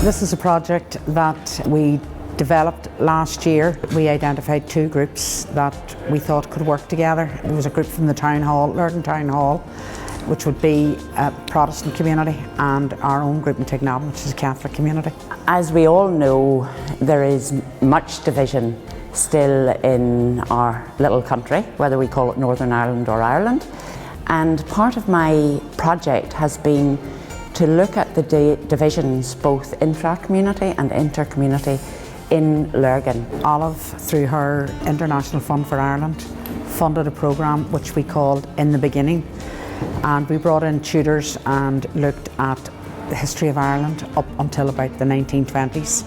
This is a project that we developed last year. We identified two groups that we thought could work together. There was a group from the town hall, Lurgan Town Hall, which would be a Protestant community, and our own group in Taghnevan, which is a Catholic community. As we all know, there is much division still in our little country, whether we call it Northern Ireland or Ireland. And part of my project has been to look at the divisions both intra-community and inter-community in Lurgan. Olive, through her International Fund for Ireland, funded a programme which we called In the Beginning, and we brought in tutors and looked at the history of Ireland up until about the 1920s.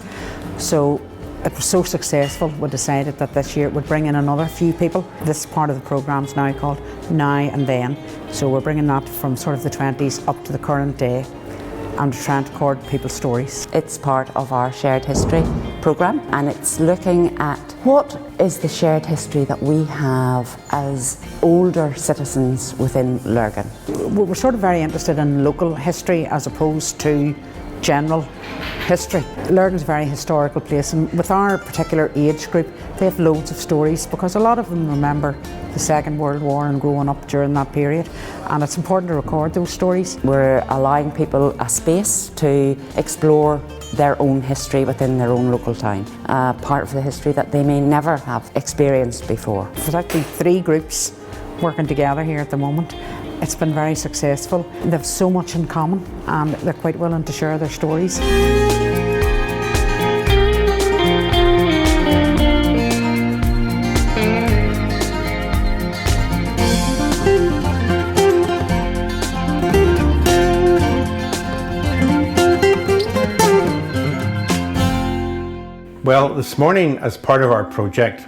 So it was so successful, we decided that this year we'd bring in another few people. This part of the programme is now called Now and Then. So we're bringing that from sort of the 20s up to the current day, and trying to record people's stories. It's part of our shared history programme, and it's looking at what is the shared history that we have as older citizens within Lurgan. We're sort of very interested in local history as opposed to general history. Lurgan's a very historical place, and with our particular age group, they have loads of stories because a lot of them remember the Second World War and growing up during that period, and it's important to record those stories. We're allowing people a space to explore their own history within their own local town, part of the history that they may never have experienced before. There's actually 3 groups working together here at the moment. It's been very successful. They have so much in common and they're quite willing to share their stories. Well, this morning, as part of our project,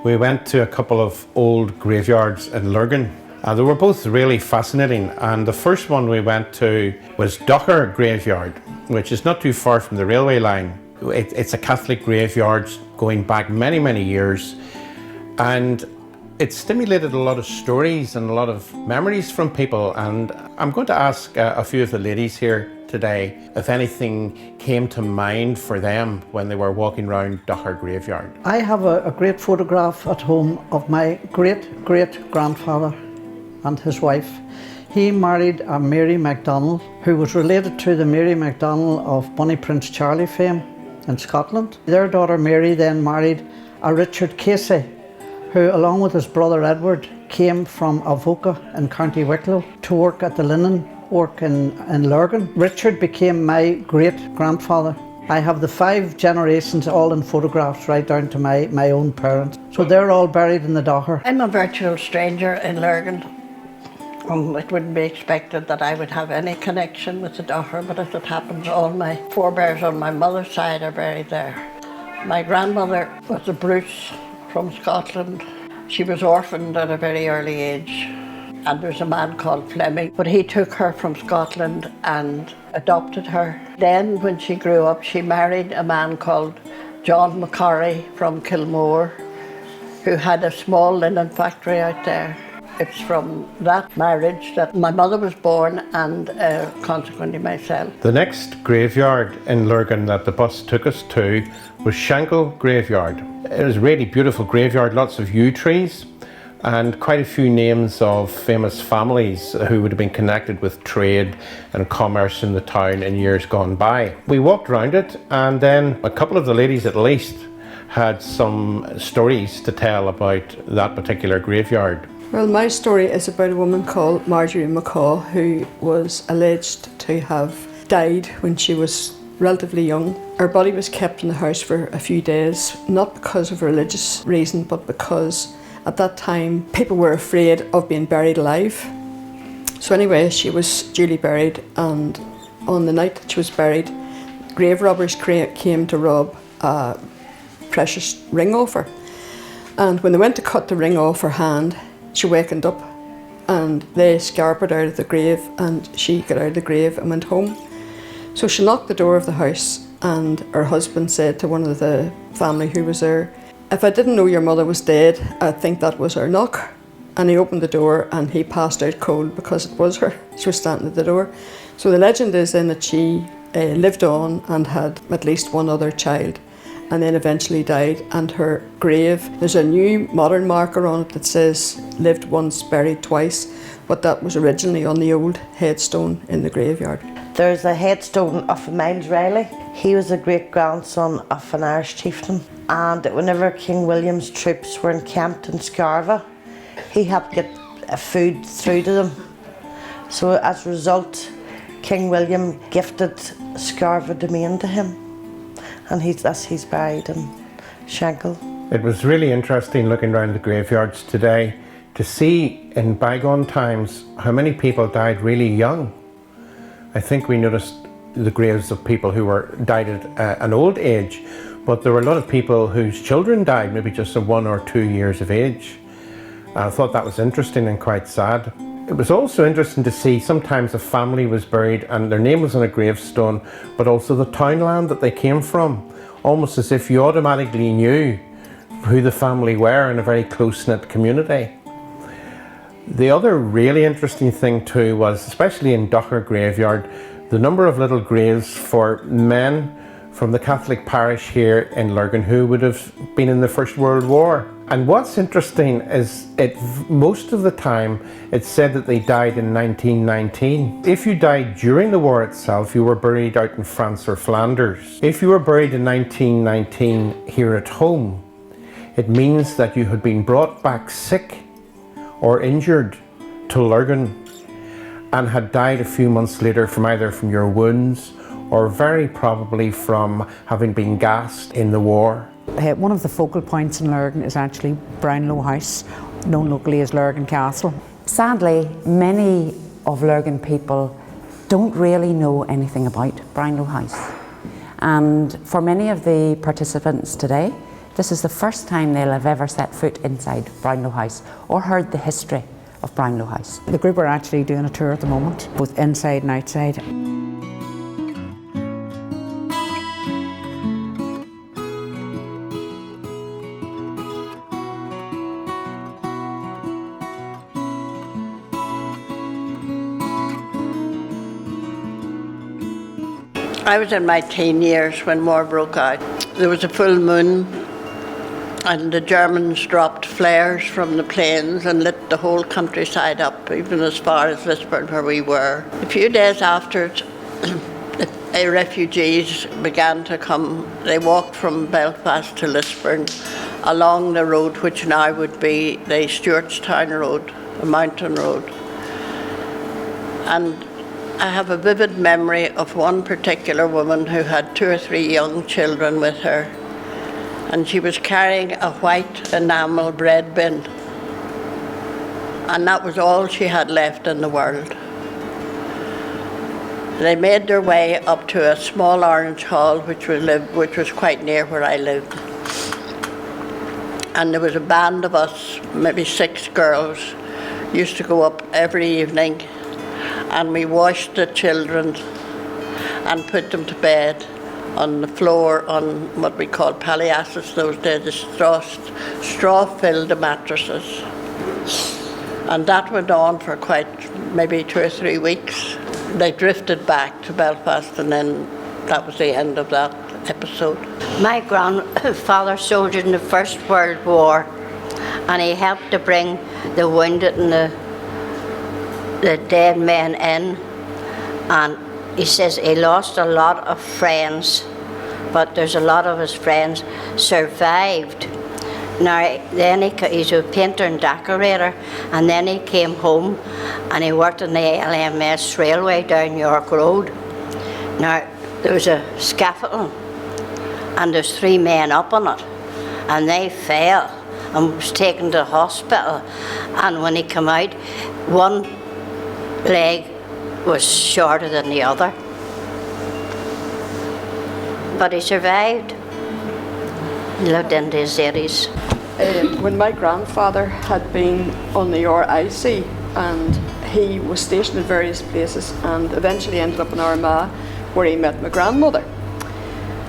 we went to a couple of old graveyards in Lurgan. They were both really fascinating, and the first one we went to was Docher Graveyard, which is not too far from the railway line. It's a Catholic graveyard going back many, many years, and it stimulated a lot of stories and a lot of memories from people. And I'm going to ask a few of the ladies here today if anything came to mind for them when they were walking around Docher Graveyard. I have a great photograph at home of my great-great-grandfather and his wife. He married a Mary MacDonald, who was related to the Mary MacDonald of Bonnie Prince Charlie fame in Scotland. Their daughter Mary then married a Richard Casey, who along with his brother Edward came from Avoca in County Wicklow to work at the linen work in Lurgan. Richard became my great-grandfather. I have the 5 generations all in photographs right down to my own parents. So they're all buried in the Docher. I'm a virtual stranger in Lurgan. It wouldn't be expected that I would have any connection with the Docher, but as it happens, all my forebears on my mother's side are buried there. My grandmother was a Bruce from Scotland. She was orphaned at a very early age, and there's a man called Fleming, but he took her from Scotland and adopted her. Then when she grew up, she married a man called John McCorry from Kilmore, who had a small linen factory out there. It's from that marriage that my mother was born, and consequently myself. The next graveyard in Lurgan that the bus took us to was Shankill Graveyard. It was a really beautiful graveyard, lots of yew trees, and quite a few names of famous families who would have been connected with trade and commerce in the town in years gone by. We walked around it, and then a couple of the ladies at least had some stories to tell about that particular graveyard. Well, my story is about a woman called Marjorie McCaw, who was alleged to have died when she was relatively young. Her body was kept in the house for a few days, not because of a religious reason, but because at that time people were afraid of being buried alive. So anyway, she was duly buried, and on the night that she was buried, grave robbers came to rob a precious ring off her. And when they went to cut the ring off her hand, she wakened up and they scarpered out of the grave, and she got out of the grave and went home. So she knocked the door of the house, and her husband said to one of the family who was there, "If I didn't know your mother was dead, I'd think that was her knock." And he opened the door and he passed out cold because it was her. She was standing at the door. So the legend is then that she lived on and had at least one other child, and then eventually died. And her grave, there's a new modern marker on it that says lived once, buried twice, but that was originally on the old headstone in the graveyard. There's a headstone of Miles Riley. He was a great-grandson of an Irish chieftain, and whenever King William's troops were encamped in Scarva, he helped get food through to them. So as a result, King William gifted Scarva domain to him, and he's buried in Shankill. It was really interesting looking around the graveyards today to see in bygone times how many people died really young. I think we noticed the graves of people who died at an old age, but there were a lot of people whose children died maybe just at 1 or 2 years of age. I thought that was interesting and quite sad. It was also interesting to see sometimes a family was buried and their name was on a gravestone, but also the townland that they came from, almost as if you automatically knew who the family were in a very close-knit community. The other really interesting thing too was, especially in Docher graveyard, the number of little graves for men from the Catholic parish here in Lurgan who would have been in the First World War. And what's interesting is most of the time it's said that they died in 1919. If you died during the war itself, you were buried out in France or Flanders. If you were buried in 1919 here at home, it means that you had been brought back sick or injured to Lurgan and had died a few months later from either from your wounds or very probably from having been gassed in the war. One of the focal points in Lurgan is actually Brownlow House, known locally as Lurgan Castle. Sadly, many of Lurgan people don't really know anything about Brownlow House. And for many of the participants today, this is the first time they'll have ever set foot inside Brownlow House or heard the history of Brownlow House. The group are actually doing a tour at the moment, both inside and outside. I was in my teen years when war broke out. There was a full moon and the Germans dropped flares from the planes and lit the whole countryside up, even as far as Lisburn where we were. A few days after it, the refugees began to come. They walked from Belfast to Lisburn along the road which now would be the Stewartstown Road, a mountain road. And I have a vivid memory of one particular woman who had 2 or 3 young children with her, and she was carrying a white enamel bread bin, and that was all she had left in the world. They made their way up to a small orange hall which was quite near where I lived, and there was a band of us, maybe 6 girls, used to go up every evening, and we washed the children and put them to bed on the floor on what we called palliasses those days, the straw-filled mattresses. And that went on for maybe 2 or 3 weeks. They drifted back to Belfast, and then that was the end of that episode. My grandfather soldiered in the First World War, and he helped to bring the wounded and the dead men in, and he says he lost a lot of friends, but there's a lot of his friends survived. Now then he's a painter and decorator, and then he came home and he worked on the LMS railway down York Road. Now there was a scaffolding and there's 3 men up on it, and they fell and was taken to the hospital, and when he came out, one leg was shorter than the other, but he survived. He lived into his 80s. When my grandfather had been on the RIC, and he was stationed in various places and eventually ended up in Armagh, where he met my grandmother.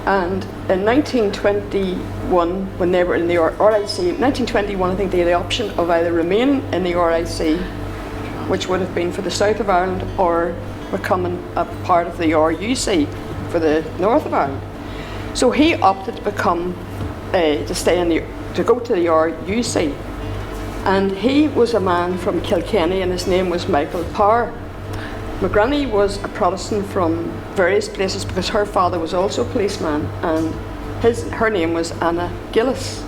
And in 1921, when they were in the RIC, 1921 I think they had the option of either remaining in the RIC, which would have been for the south of Ireland, or becoming a part of the RUC. for the north of Ireland. So he opted to become, to go to the RUC. And he was a man from Kilkenny and his name was Michael Power. My granny was a Protestant from various places because her father was also a policeman, and her name was Anna Gillis.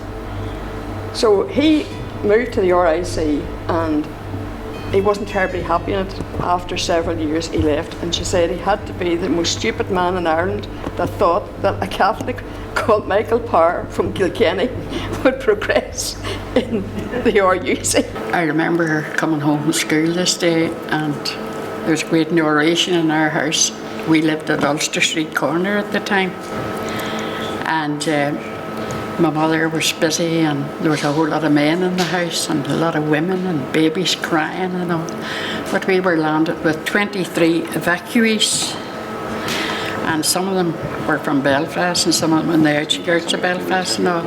So he moved to the RIC and he wasn't terribly happy in it. After several years he left, and she said he had to be the most stupid man in Ireland that thought that a Catholic called Michael Power from Kilkenny would progress in the RUC. I remember coming home from school this day and there was a great narration in our house. We lived at Ulster Street corner at the time, and my mother was busy and there was a whole lot of men in the house and a lot of women and babies crying and all. But we were landed with 23 evacuees, and some of them were from Belfast and some of them in the outskirts of Belfast and all.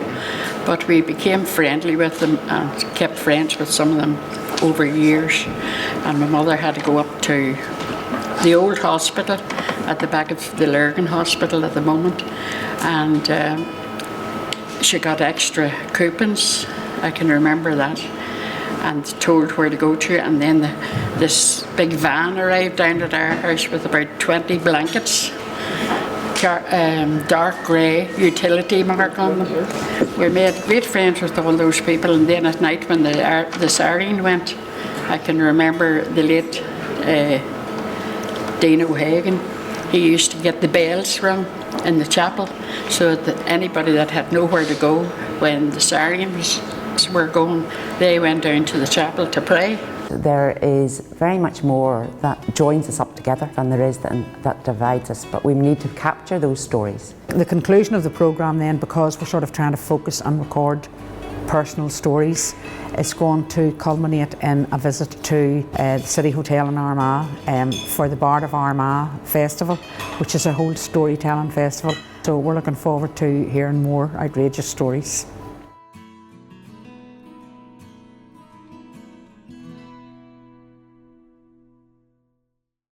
But we became friendly with them and kept friends with some of them over years. And my mother had to go up to the old hospital at the back of the Lurgan hospital at the moment, and she got extra coupons, I can remember that, and told where to go to. And then this big van arrived down at our house with about 20 blankets, dark grey utility mark on them. We made great friends with all those people, and then at night when the siren went, I can remember the late Dean O'Hagan. He used to get the bells rung in the chapel so that anybody that had nowhere to go when the sirens were going, they went down to the chapel to pray. There is very much more that joins us up together than there is that divides us, but we need to capture those stories. The conclusion of the programme then, because we're sort of trying to focus and record personal stories, is going to culminate in a visit to the City Hotel in Armagh for the Bard of Armagh Festival, which is a whole storytelling festival. So we're looking forward to hearing more outrageous stories.